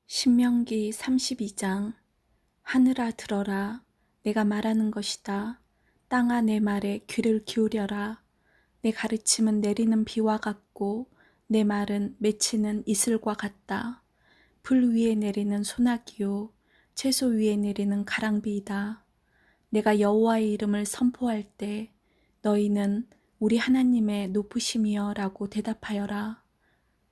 신명기 32장. 하늘아 들어라. 내가 말하는 것이다. 땅아 내 말에 귀를 기울여라. 내 가르침은 내리는 비와 같고 내 말은 맺히는 이슬과 같다. 불 위에 내리는 소나기요 채소 위에 내리는 가랑비이다. 내가 여호와의 이름을 선포할 때 너희는 우리 하나님의 높으심이여 라고 대답하여라.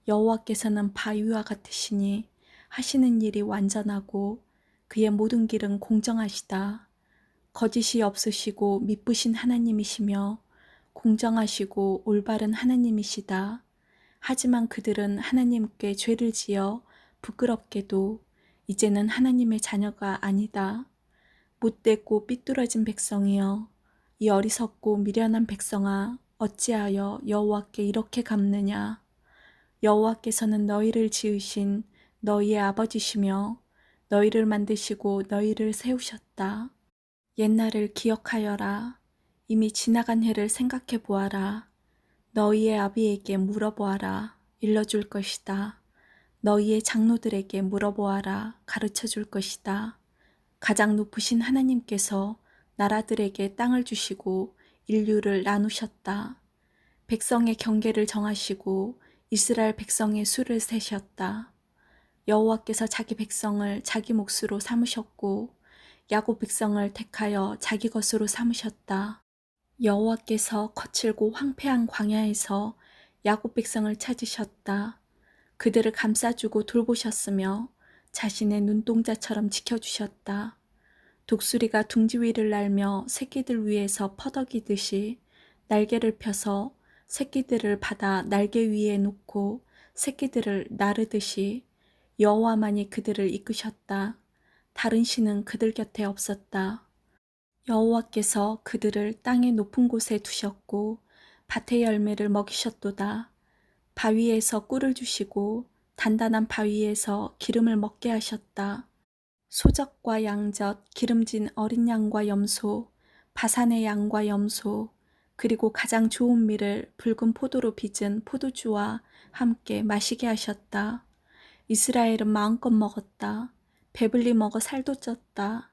여호와께서는 바위와 같으시니 하시는 일이 완전하고 그의 모든 길은 공정하시다. 거짓이 없으시고 미쁘신 하나님이시며 공정하시고 올바른 하나님이시다. 하지만 그들은 하나님께 죄를 지어 부끄럽게도 이제는 하나님의 자녀가 아니다. 못되고 삐뚤어진 백성이여, 이 어리석고 미련한 백성아, 어찌하여 여호와께 이렇게 갚느냐. 여호와께서는 너희를 지으신 너희의 아버지시며 너희를 만드시고 너희를 세우셨다. 옛날을 기억하여라. 이미 지나간 해를 생각해 보아라. 너희의 아비에게 물어보아라. 일러줄 것이다. 너희의 장로들에게 물어보아라. 가르쳐 줄 것이다. 가장 높으신 하나님께서 나라들에게 땅을 주시고 인류를 나누셨다. 백성의 경계를 정하시고 이스라엘 백성의 수를 세셨다. 여호와께서 자기 백성을 자기 몫으로 삼으셨고 야곱 백성을 택하여 자기 것으로 삼으셨다. 여호와께서 거칠고 황폐한 광야에서 야곱 백성을 찾으셨다. 그들을 감싸주고 돌보셨으며 자신의 눈동자처럼 지켜주셨다. 독수리가 둥지 위를 날며 새끼들 위에서 퍼덕이듯이 날개를 펴서 새끼들을 받아 날개 위에 놓고 새끼들을 나르듯이 여호와만이 그들을 이끄셨다. 다른 신은 그들 곁에 없었다. 여호와께서 그들을 땅의 높은 곳에 두셨고 밭의 열매를 먹이셨도다. 바위에서 꿀을 주시고 단단한 바위에서 기름을 먹게 하셨다. 소적과 양젖, 기름진 어린 양과 염소, 바산의 양과 염소, 그리고 가장 좋은 밀을 붉은 포도로 빚은 포도주와 함께 마시게 하셨다. 이스라엘은 마음껏 먹었다. 배불리 먹어 살도 쪘다.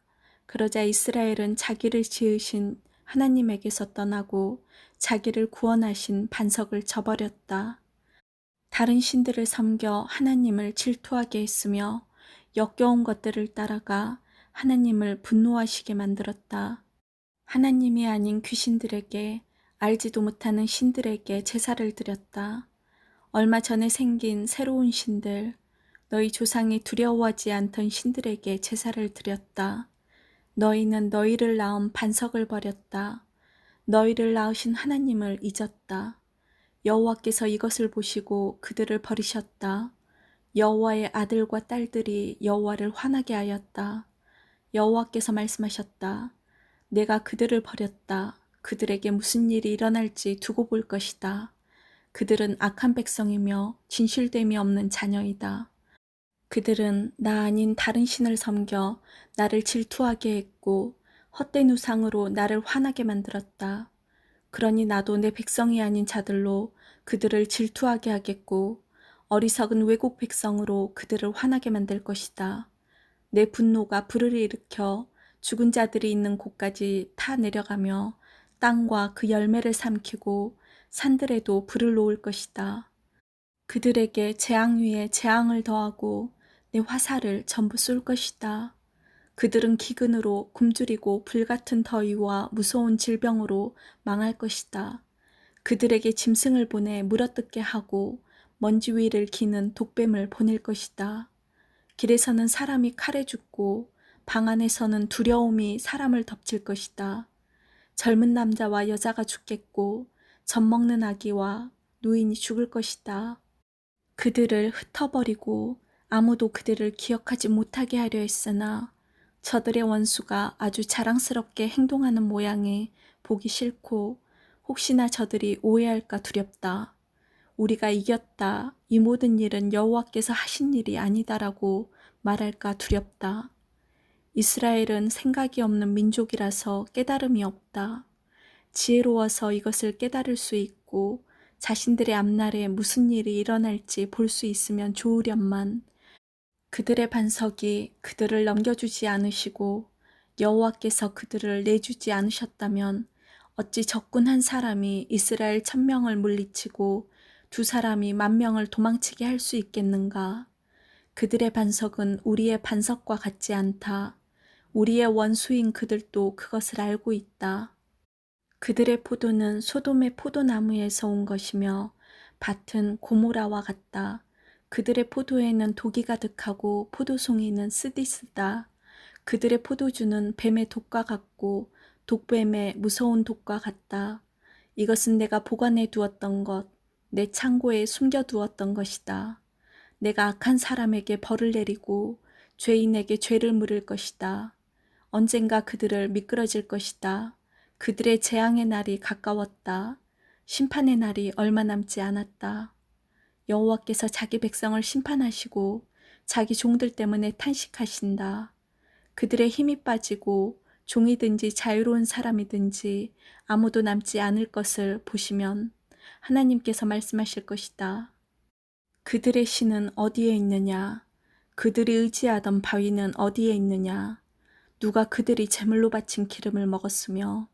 그러자 이스라엘은 자기를 지으신 하나님에게서 떠나고 자기를 구원하신 반석을 저버렸다. 다른 신들을 섬겨 하나님을 질투하게 했으며 역겨운 것들을 따라가 하나님을 분노하시게 만들었다. 하나님이 아닌 귀신들에게, 알지도 못하는 신들에게 제사를 드렸다. 얼마 전에 생긴 새로운 신들, 너희 조상이 두려워하지 않던 신들에게 제사를 드렸다. 너희는 너희를 낳은 반석을 버렸다. 너희를 낳으신 하나님을 잊었다. 여호와께서 이것을 보시고 그들을 버리셨다. 여호와의 아들과 딸들이 여호와를 화나게 하였다. 여호와께서 말씀하셨다. 내가 그들을 버렸다. 그들에게 무슨 일이 일어날지 두고 볼 것이다. 그들은 악한 백성이며 진실됨이 없는 자녀이다. 그들은 나 아닌 다른 신을 섬겨 나를 질투하게 했고 헛된 우상으로 나를 화나게 만들었다. 그러니 나도 내 백성이 아닌 자들로 그들을 질투하게 하겠고 어리석은 외국 백성으로 그들을 화나게 만들 것이다. 내 분노가 불을 일으켜 죽은 자들이 있는 곳까지 타 내려가며 땅과 그 열매를 삼키고 산들에도 불을 놓을 것이다. 그들에게 재앙 위에 재앙을 더하고 내 화살을 전부 쏠 것이다. 그들은 기근으로 굶주리고 불같은 더위와 무서운 질병으로 망할 것이다. 그들에게 짐승을 보내 물어뜯게 하고 먼지 위를 기는 독뱀을 보낼 것이다. 길에서는 사람이 칼에 죽고 방 안에서는 두려움이 사람을 덮칠 것이다. 젊은 남자와 여자가 죽겠고 젖먹는 아기와 노인이 죽을 것이다. 그들을 흩어버리고 아무도 그들을 기억하지 못하게 하려 했으나 저들의 원수가 아주 자랑스럽게 행동하는 모양이 보기 싫고 혹시나 저들이 오해할까 두렵다. 우리가 이겼다. 이 모든 일은 여호와께서 하신 일이 아니다라고 말할까 두렵다. 이스라엘은 생각이 없는 민족이라서 깨달음이 없다. 지혜로워서 이것을 깨달을 수 있고 자신들의 앞날에 무슨 일이 일어날지 볼 수 있으면 좋으련만 그들의 반석이 그들을 넘겨주지 않으시고 여호와께서 그들을 내주지 않으셨다면 어찌 적군 한 사람이 이스라엘 1000명을 물리치고 두 사람이 10,000명을 도망치게 할 수 있겠는가? 그들의 반석은 우리의 반석과 같지 않다. 우리의 원수인 그들도 그것을 알고 있다. 그들의 포도는 소돔의 포도나무에서 온 것이며 밭은 고모라와 같다. 그들의 포도에는 독이 가득하고 포도송이는 쓰디쓰다. 그들의 포도주는 뱀의 독과 같고 독뱀의 무서운 독과 같다. 이것은 내가 보관해 두었던 것, 내 창고에 숨겨 두었던 것이다. 내가 악한 사람에게 벌을 내리고 죄인에게 죄를 물을 것이다. 언젠가 그들을 미끄러질 것이다. 그들의 재앙의 날이 가까웠다. 심판의 날이 얼마 남지 않았다. 여호와께서 자기 백성을 심판하시고 자기 종들 때문에 탄식하신다. 그들의 힘이 빠지고 종이든지 자유로운 사람이든지 아무도 남지 않을 것을 보시면 하나님께서 말씀하실 것이다. 그들의 신은 어디에 있느냐? 그들이 의지하던 바위는 어디에 있느냐? 누가 그들이 제물로 바친 기름을 먹었으며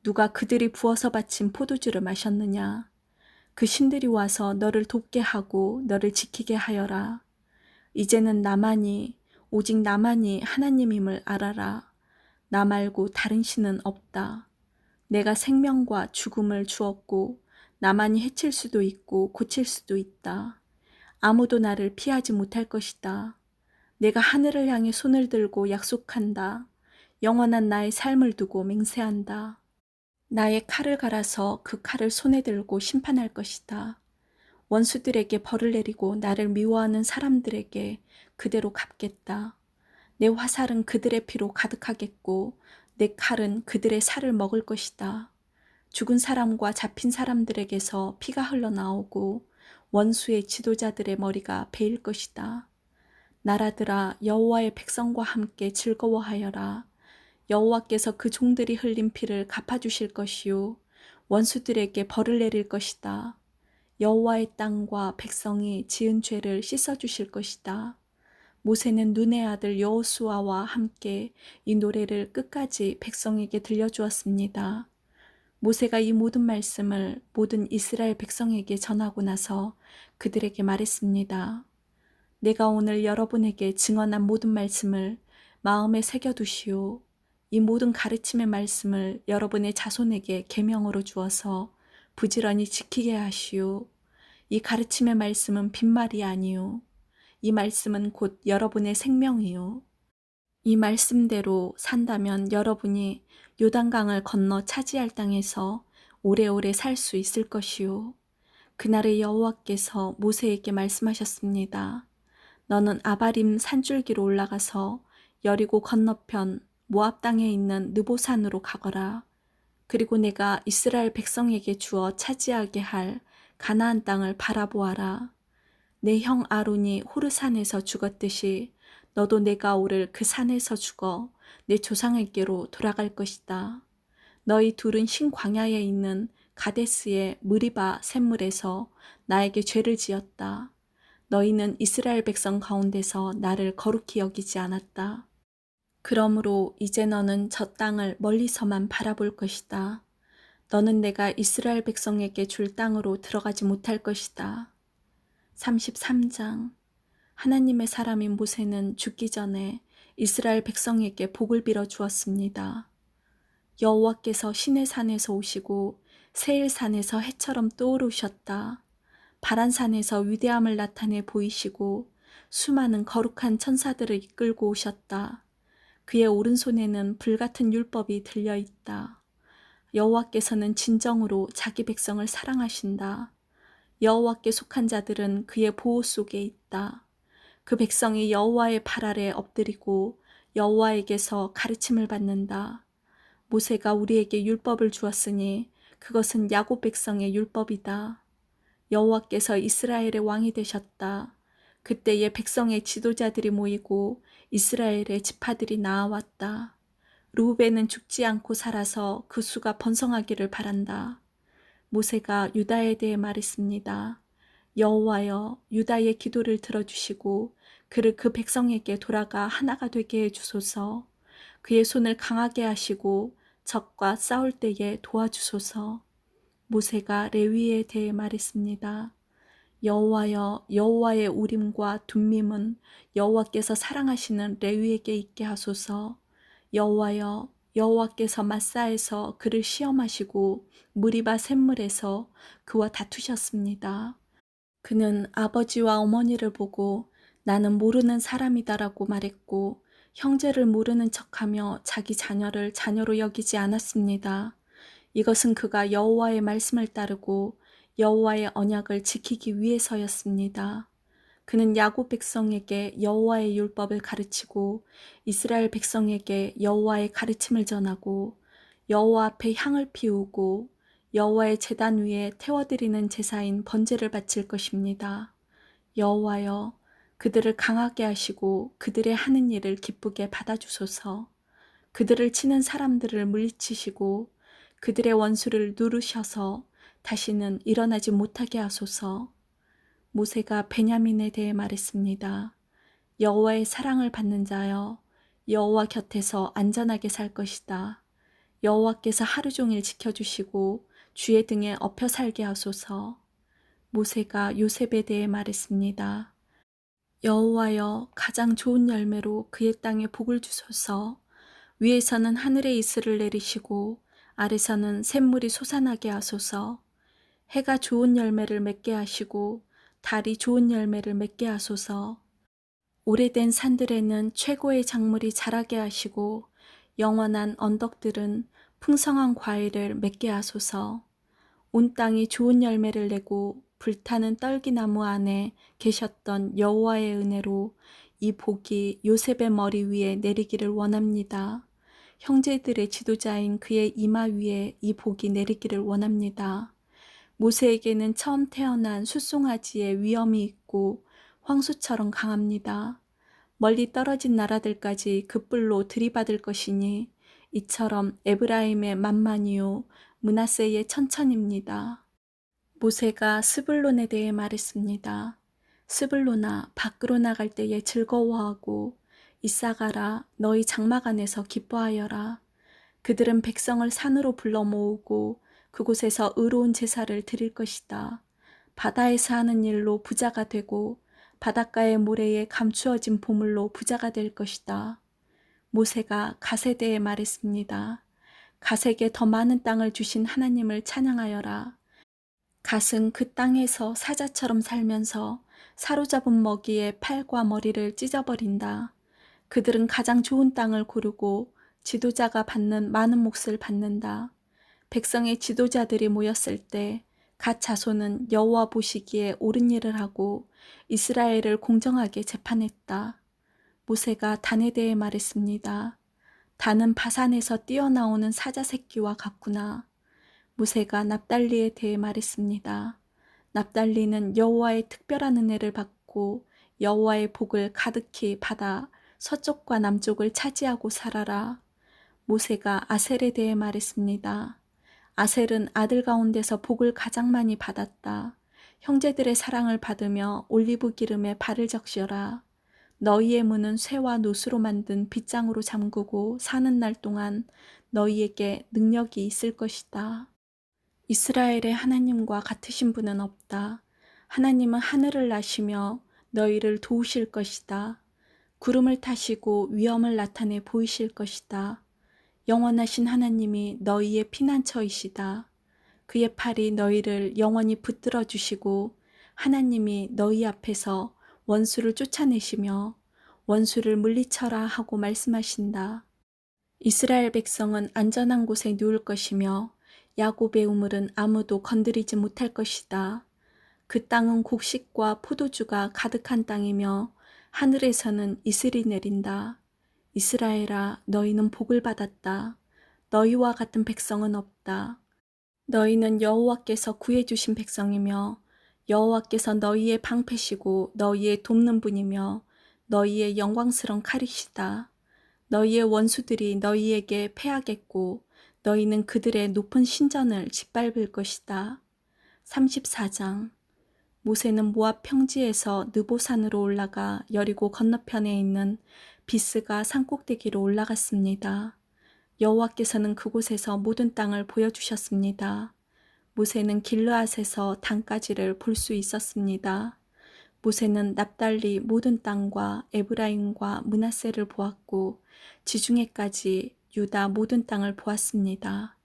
누가 그들이 부어서 바친 포도주를 마셨느냐? 그 신들이 와서 너를 돕게 하고 너를 지키게 하여라. 이제는 나만이 오직 나만이 하나님임을 알아라. 나 말고 다른 신은 없다. 내가 생명과 죽음을 주었고 나만이 해칠 수도 있고 고칠 수도 있다. 아무도 나를 피하지 못할 것이다. 내가 하늘을 향해 손을 들고 약속한다. 영원한 나의 삶을 두고 맹세한다. 나의 칼을 갈아서 그 칼을 손에 들고 심판할 것이다. 원수들에게 벌을 내리고 나를 미워하는 사람들에게 그대로 갚겠다. 내 화살은 그들의 피로 가득하겠고 내 칼은 그들의 살을 먹을 것이다. 죽은 사람과 잡힌 사람들에게서 피가 흘러나오고 원수의 지도자들의 머리가 베일 것이다. 나라들아 여호와의 백성과 함께 즐거워하여라. 여호와께서 그 종들이 흘린 피를 갚아주실 것이요 원수들에게 벌을 내릴 것이다. 여호와의 땅과 백성이 지은 죄를 씻어주실 것이다. 모세는 눈의 아들 여호수아와 함께 이 노래를 끝까지 백성에게 들려주었습니다. 모세가 이 모든 말씀을 모든 이스라엘 백성에게 전하고 나서 그들에게 말했습니다. 내가 오늘 여러분에게 증언한 모든 말씀을 마음에 새겨두시오. 이 모든 가르침의 말씀을 여러분의 자손에게 계명으로 주어서 부지런히 지키게 하시오. 이 가르침의 말씀은 빈말이 아니오. 이 말씀은 곧 여러분의 생명이오. 이 말씀대로 산다면 여러분이 요단강을 건너 차지할 땅에서 오래오래 살 수 있을 것이오. 그날의 여호와께서 모세에게 말씀하셨습니다. 너는 아바림 산줄기로 올라가서 여리고 건너편 모압 땅에 있는 느보산으로 가거라. 그리고 내가 이스라엘 백성에게 주어 차지하게 할 가나안 땅을 바라보아라. 내 형 아론이 호르산에서 죽었듯이 너도 내가 오를 그 산에서 죽어 내 조상에게로 돌아갈 것이다. 너희 둘은 신광야에 있는 가데스의 무리바 샘물에서 나에게 죄를 지었다. 너희는 이스라엘 백성 가운데서 나를 거룩히 여기지 않았다. 그러므로 이제 너는 저 땅을 멀리서만 바라볼 것이다. 너는 내가 이스라엘 백성에게 줄 땅으로 들어가지 못할 것이다. 33장. 하나님의 사람인 모세는 죽기 전에 이스라엘 백성에게 복을 빌어 주었습니다. 여호와께서 시내산에서 오시고 세일산에서 해처럼 떠오르셨다. 바란산에서 위대함을 나타내 보이시고 수많은 거룩한 천사들을 이끌고 오셨다. 그의 오른손에는 불같은 율법이 들려있다. 여호와께서는 진정으로 자기 백성을 사랑하신다. 여호와께 속한 자들은 그의 보호 속에 있다. 그 백성이 여호와의 발 아래 엎드리고 여호와에게서 가르침을 받는다. 모세가 우리에게 율법을 주었으니 그것은 야곱 백성의 율법이다. 여호와께서 이스라엘의 왕이 되셨다. 그때에 백성의 지도자들이 모이고 이스라엘의 지파들이 나아왔다. 르우벤은 죽지 않고 살아서 그 수가 번성하기를 바란다. 모세가 유다에 대해 말했습니다. 여호와여, 유다의 기도를 들어주시고 그를 그 백성에게 돌아가 하나가 되게 해주소서. 그의 손을 강하게 하시고 적과 싸울 때에 도와주소서. 모세가 레위에 대해 말했습니다. 여호와여, 여호와의 우림과 둠밈은 여호와께서 사랑하시는 레위에게 있게 하소서. 여호와여, 여호와께서 마사에서 그를 시험하시고 무리바 샘물에서 그와 다투셨습니다. 그는 아버지와 어머니를 보고 나는 모르는 사람이다라고 말했고 형제를 모르는 척하며 자기 자녀를 자녀로 여기지 않았습니다. 이것은 그가 여호와의 말씀을 따르고 여호와의 언약을 지키기 위해서였습니다. 그는 야곱 백성에게 여호와의 율법을 가르치고 이스라엘 백성에게 여호와의 가르침을 전하고 여호와 앞에 향을 피우고 여호와의 제단 위에 태워드리는 제사인 번제를 바칠 것입니다. 여호와여, 그들을 강하게 하시고 그들의 하는 일을 기쁘게 받아주소서. 그들을 치는 사람들을 물리치시고 그들의 원수를 누르셔서 다시는 일어나지 못하게 하소서. 모세가 베냐민에 대해 말했습니다. 여호와의 사랑을 받는 자여, 여호와 곁에서 안전하게 살 것이다. 여호와께서 하루 종일 지켜주시고 주의 등에 엎여 살게 하소서. 모세가 요셉에 대해 말했습니다. 여호와여, 가장 좋은 열매로 그의 땅에 복을 주소서. 위에서는 하늘의 이슬을 내리시고 아래서는 샘물이 솟아나게 하소서. 해가 좋은 열매를 맺게 하시고 달이 좋은 열매를 맺게 하소서. 오래된 산들에는 최고의 작물이 자라게 하시고 영원한 언덕들은 풍성한 과일을 맺게 하소서. 온 땅이 좋은 열매를 내고 불타는 떨기나무 안에 계셨던 여호와의 은혜로 이 복이 요셉의 머리 위에 내리기를 원합니다. 형제들의 지도자인 그의 이마 위에 이 복이 내리기를 원합니다. 모세에게는 처음 태어난 숫송아지의 위엄이 있고 황소처럼 강합니다. 멀리 떨어진 나라들까지 그 뿔로 들이받을 것이니 이처럼 에브라임의 만만이요 므낫세의 천천입니다. 모세가 스불론에 대해 말했습니다. 스불론아, 밖으로 나갈 때에 즐거워하고 이사가라, 너희 장막 안에서 기뻐하여라. 그들은 백성을 산으로 불러 모으고 그곳에서 의로운 제사를 드릴 것이다. 바다에서 하는 일로 부자가 되고 바닷가의 모래에 감추어진 보물로 부자가 될 것이다. 모세가 갓에 대해 말했습니다. 갓에게 더 많은 땅을 주신 하나님을 찬양하여라. 갓은 그 땅에서 사자처럼 살면서 사로잡은 먹이에 팔과 머리를 찢어버린다. 그들은 가장 좋은 땅을 고르고 지도자가 받는 많은 몫을 받는다. 백성의 지도자들이 모였을 때 갓 자손은 여호와 보시기에 옳은 일을 하고 이스라엘을 공정하게 재판했다. 모세가 단에 대해 말했습니다. 단은 바산에서 뛰어나오는 사자 새끼와 같구나. 모세가 납달리에 대해 말했습니다. 납달리는 여호와의 특별한 은혜를 받고 여호와의 복을 가득히 받아 서쪽과 남쪽을 차지하고 살아라. 모세가 아셀에 대해 말했습니다. 아셀은 아들 가운데서 복을 가장 많이 받았다. 형제들의 사랑을 받으며 올리브 기름에 발을 적셔라. 너희의 문은 쇠와 노수로 만든 빗장으로 잠그고 사는 날 동안 너희에게 능력이 있을 것이다. 이스라엘의 하나님과 같으신 분은 없다. 하나님은 하늘을 나시며 너희를 도우실 것이다. 구름을 타시고 위엄을 나타내 보이실 것이다. 영원하신 하나님이 너희의 피난처이시다. 그의 팔이 너희를 영원히 붙들어 주시고 하나님이 너희 앞에서 원수를 쫓아내시며 원수를 물리쳐라 하고 말씀하신다. 이스라엘 백성은 안전한 곳에 누울 것이며 야곱의 우물은 아무도 건드리지 못할 것이다. 그 땅은 곡식과 포도주가 가득한 땅이며 하늘에서는 이슬이 내린다. 이스라엘아, 너희는 복을 받았다. 너희와 같은 백성은 없다. 너희는 여호와께서 구해주신 백성이며 여호와께서 너희의 방패시고 너희의 돕는 분이며 너희의 영광스러운 칼이시다. 너희의 원수들이 너희에게 패하겠고 너희는 그들의 높은 신전을 짓밟을 것이다. 34장. 모세는 모압 평지에서 느보산으로 올라가 여리고 건너편에 있는 비스가 산꼭대기로 올라갔습니다. 여호와께서는 그곳에서 모든 땅을 보여주셨습니다. 모세는 길르앗에서 단까지를 볼 수 있었습니다. 모세는 납달리 모든 땅과 에브라임과 므낫세를 보았고 지중해까지 유다 모든 땅을 보았습니다.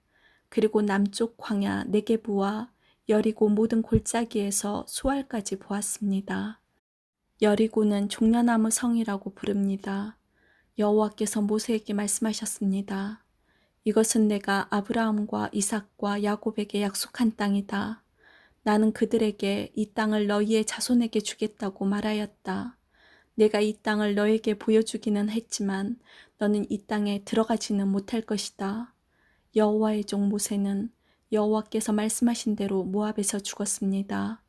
그리고 남쪽 광야 네게부와 여리고 모든 골짜기에서 수알까지 보았습니다. 여리고는 종려나무 성이라고 부릅니다. 여호와께서 모세에게 말씀하셨습니다. 이것은 내가 아브라함과 이삭과 야곱에게 약속한 땅이다. 나는 그들에게 이 땅을 너희의 자손에게 주겠다고 말하였다. 내가 이 땅을 너에게 보여주기는 했지만 너는 이 땅에 들어가지는 못할 것이다. 여호와의 종 모세는 여호와께서 말씀하신 대로 모압에서 죽었습니다.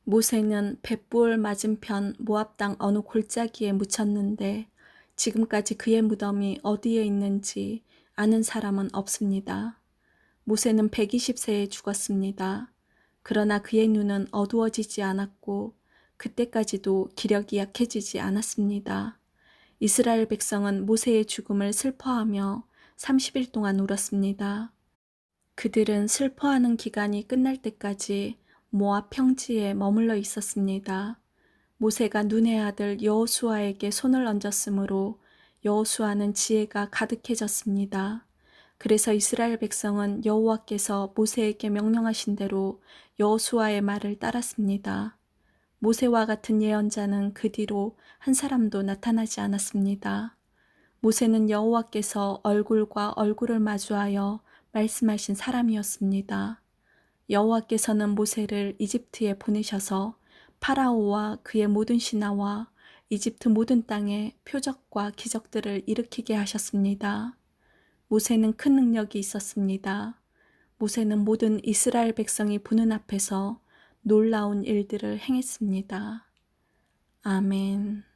모세는 벳부을 맞은편 모압 땅 어느 골짜기에 묻혔는데 지금까지 그의 무덤이 어디에 있는지 아는 사람은 없습니다. 모세는 120세에 죽었습니다. 그러나 그의 눈은 어두워지지 않았고 그때까지도 기력이 약해지지 않았습니다. 이스라엘 백성은 모세의 죽음을 슬퍼하며 30일 동안 울었습니다. 그들은 슬퍼하는 기간이 끝날 때까지 모압 평지에 머물러 있었습니다. 모세가 눈의 아들 여호수아에게 손을 얹었으므로 여호수아는 지혜가 가득해졌습니다. 그래서 이스라엘 백성은 여호와께서 모세에게 명령하신 대로 여호수아의 말을 따랐습니다. 모세와 같은 예언자는 그 뒤로 한 사람도 나타나지 않았습니다. 모세는 여호와께서 얼굴과 얼굴을 마주하여 말씀하신 사람이었습니다. 여호와께서는 모세를 이집트에 보내셔서 파라오와 그의 모든 신하와 이집트 모든 땅에 표적과 기적들을 일으키게 하셨습니다. 모세는 큰 능력이 있었습니다. 모세는 모든 이스라엘 백성이 보는 앞에서 놀라운 일들을 행했습니다. 아멘.